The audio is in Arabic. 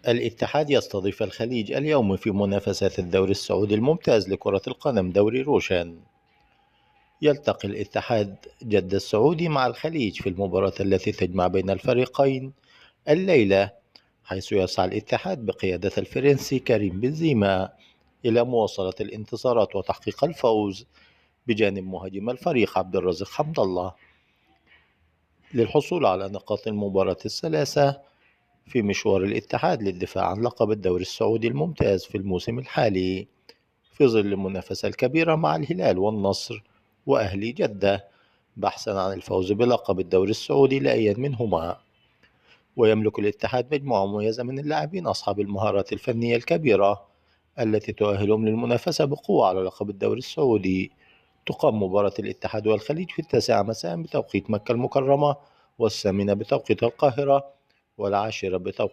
الاتحاد يستضيف الخليج اليوم في منافسات الدوري السعودي الممتاز لكرة القدم دوري روشان. يلتقي الاتحاد جدة السعودي مع الخليج في المباراة التي تجمع بين الفريقين الليلة، حيث يسعى الاتحاد بقيادة الفرنسي كريم بنزيما إلى مواصلة الانتصارات وتحقيق الفوز بجانب مهاجم الفريق عبد الرازق حمد الله للحصول على نقاط المباراة الثلاثة في مشوار الاتحاد للدفاع عن لقب الدوري السعودي الممتاز في الموسم الحالي، في ظل المنافسة الكبيرة مع الهلال والنصر وأهلي جدة بحثا عن الفوز بلقب الدوري السعودي لأي منهما. ويملك الاتحاد مجموعة مميزة من اللاعبين أصحاب المهارات الفنية الكبيرة التي تؤهلهم للمنافسة بقوة على لقب الدوري السعودي. تقام مباراة الاتحاد والخليج في 9 مساء بتوقيت مكة المكرمة، والثامنة بتوقيت القاهرة، والعاشرة بتوقيت